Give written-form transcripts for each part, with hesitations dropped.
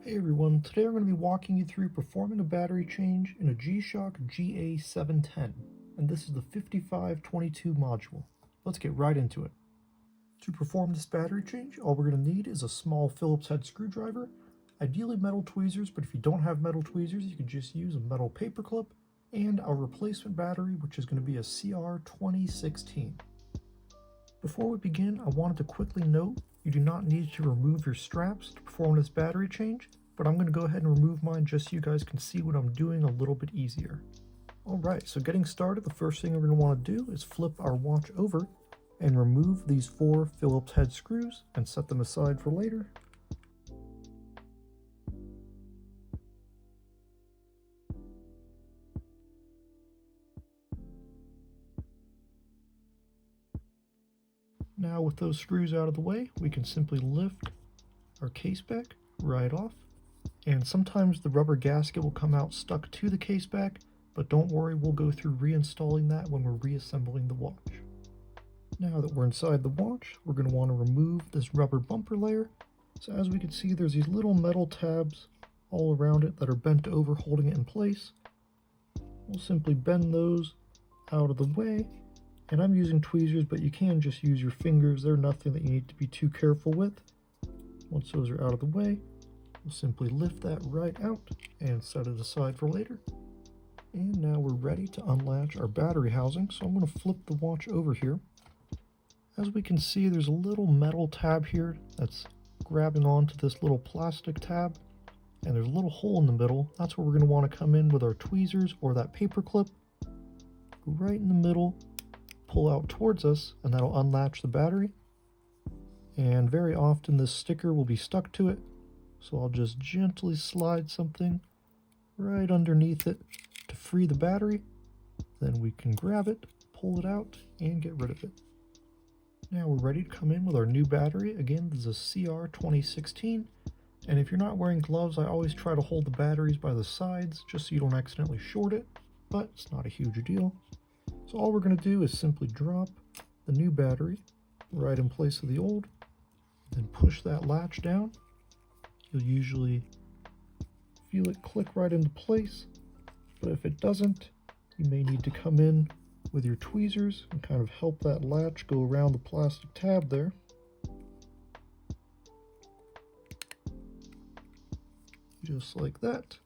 Hey everyone, today I'm going to be walking you through performing a battery change in a G-Shock GA-710, and this is the 5522 module. Let's get right into it. To perform this battery change, all we're going to need is a small Phillips head screwdriver, ideally metal tweezers, but if you don't have metal tweezers, you can just use a metal paper clip, and our replacement battery, which is going to be a CR2016. Before we begin, I wanted to quickly note you do not need to remove your straps to perform this battery change, but I'm going to go ahead and remove mine just so you guys can see what I'm doing a little bit easier. Alright, so getting started, the first thing we're going to want to do is flip our watch over and remove these 4 Phillips head screws and set them aside for later. Now with those screws out of the way, we can simply lift our case back right off. And sometimes the rubber gasket will come out stuck to the case back, but don't worry, we'll go through reinstalling that when we're reassembling the watch. Now that we're inside the watch, we're going to want to remove this rubber bumper layer. So as we can see, there's these little metal tabs all around it that are bent over, holding it in place. We'll simply bend those out of the way. And I'm using tweezers, but you can just use your fingers. They're nothing that you need to be too careful with. Once those are out of the way, we'll simply lift that right out and set it aside for later. And now we're ready to unlatch our battery housing. So I'm going to flip the watch over here. As we can see, there's a little metal tab here that's grabbing onto this little plastic tab. And there's a little hole in the middle. That's where we're going to want to come in with our tweezers or that paper clip. Go right in the middle. Pull out towards us, and that'll unlatch the battery. And very often this sticker will be stuck to it, so I'll just gently slide something right underneath it to free the battery. Then we can grab it, pull it out, and get rid of it. Now we're ready to come in with our new battery. Again, this is a CR2016, and if you're not wearing gloves, I always try to hold the batteries by the sides just so you don't accidentally short it, but it's not a huge deal. So all we're going to do is simply drop the new battery right in place of the old, then push that latch down. You'll usually feel it click right into place, but if it doesn't, you may need to come in with your tweezers and kind of help that latch go around the plastic tab there. Just like that.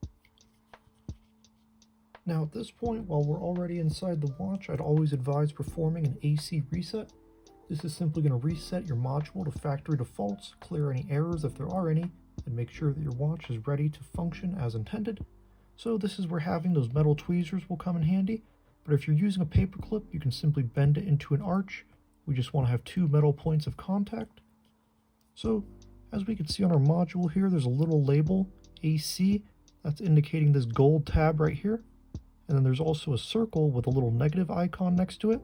Now at this point, while we're already inside the watch, I'd always advise performing an AC reset. This is simply going to reset your module to factory defaults, clear any errors if there are any, and make sure that your watch is ready to function as intended. So this is where having those metal tweezers will come in handy, but if you're using a paper clip, you can simply bend it into an arch. We just want to have 2 metal points of contact. So as we can see on our module here, there's a little label, AC, that's indicating this gold tab right here. And then there's also a circle with a little negative icon next to it.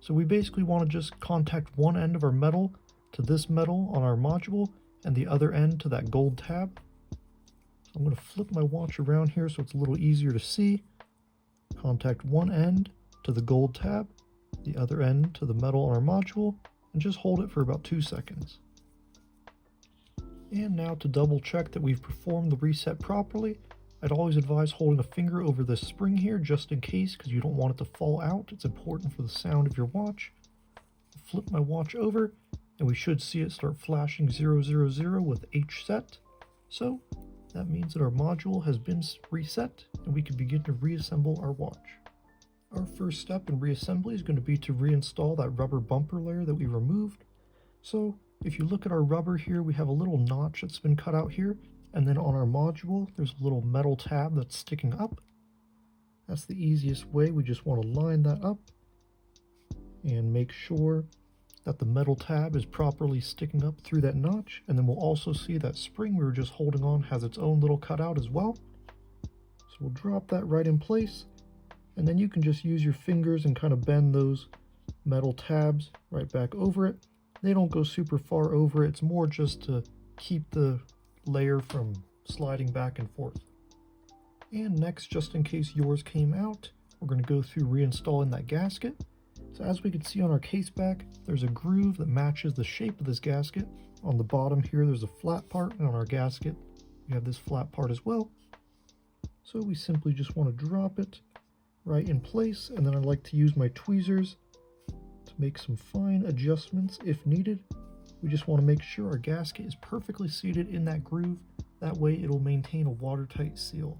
So we basically want to just contact one end of our metal to this metal on our module and the other end to that gold tab. So I'm going to flip my watch around here so it's a little easier to see. Contact one end to the gold tab, the other end to the metal on our module, and just hold it for about 2 seconds. And now to double check that we've performed the reset properly, I'd always advise holding a finger over this spring here just in case, because you don't want it to fall out. It's important for the sound of your watch. Flip my watch over and we should see it start flashing 000 with H set. So that means that our module has been reset and we can begin to reassemble our watch. Our first step in reassembly is going to be to reinstall that rubber bumper layer that we removed. So if you look at our rubber here, we have a little notch that's been cut out here. And then on our module, there's a little metal tab that's sticking up. That's the easiest way. We just want to line that up and make sure that the metal tab is properly sticking up through that notch. And then we'll also see that spring we were just holding on has its own little cutout as well. So we'll drop that right in place. And then you can just use your fingers and kind of bend those metal tabs right back over it. They don't go super far over. It's more just to keep the layer from sliding back and forth. And next, just in case yours came out, we're going to go through reinstalling that gasket. So as we can see on our case back, there's a groove that matches the shape of this gasket. On the bottom here, there's a flat part, and on our gasket, we have this flat part as well. So we simply just want to drop it right in place, and then I like to use my tweezers to make some fine adjustments if needed. We just want to make sure our gasket is perfectly seated in that groove. That way it'll maintain a watertight seal.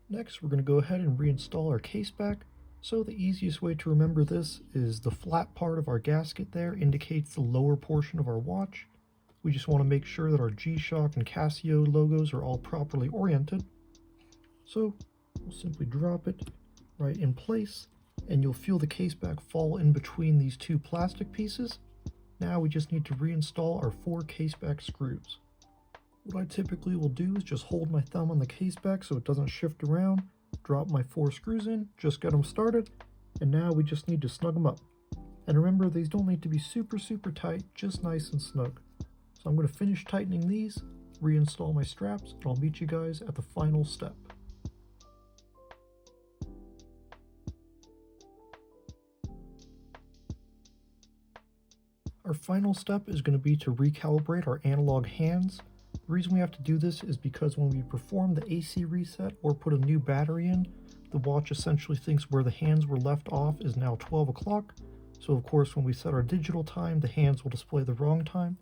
Next, we're going to go ahead and reinstall our case back. So the easiest way to remember this is the flat part of our gasket there indicates the lower portion of our watch. We just want to make sure that our G-Shock and Casio logos are all properly oriented. So we'll simply drop it right in place, and you'll feel the case back fall in between these two plastic pieces. Now we just need to reinstall our 4 case back screws. What I typically will do is just hold my thumb on the case back so it doesn't shift around, drop my 4 screws in, just get them started, and now we just need to snug them up. And remember, these don't need to be super tight, just nice and snug. So I'm going to finish tightening these, reinstall my straps, and I'll meet you guys at the final step. Our final step is going to be to recalibrate our analog hands. The reason we have to do this is because when we perform the AC reset or put a new battery in, the watch essentially thinks where the hands were left off is now 12 o'clock. So of course when we set our digital time, the hands will display the wrong time.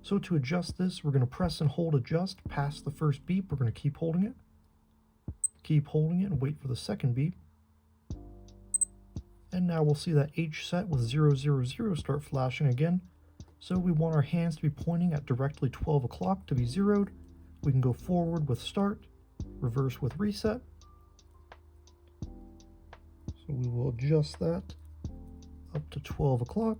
So to adjust this, we're going to press and hold adjust past the first beep. We're going to keep holding it and wait for the second beep. And now we'll see that H set with 000 start flashing again. So we want our hands to be pointing at directly 12 o'clock to be zeroed. We can go forward with start, reverse with reset. So we will adjust that up to 12 o'clock.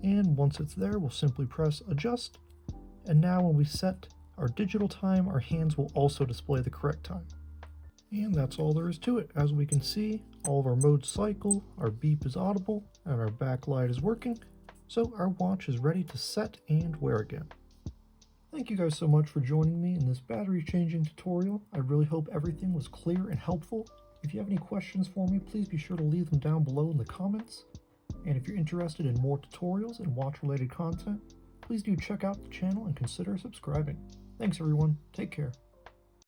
And once it's there, we'll simply press adjust. And now when we set our digital time, our hands will also display the correct time. And that's all there is to it. As we can see, all of our modes cycle, our beep is audible, and our backlight is working. So our watch is ready to set and wear again. Thank you guys so much for joining me in this battery changing tutorial. I really hope everything was clear and helpful. If you have any questions for me, please be sure to leave them down below in the comments. And if you're interested in more tutorials and watch related content, please do check out the channel and consider subscribing. Thanks everyone, take care.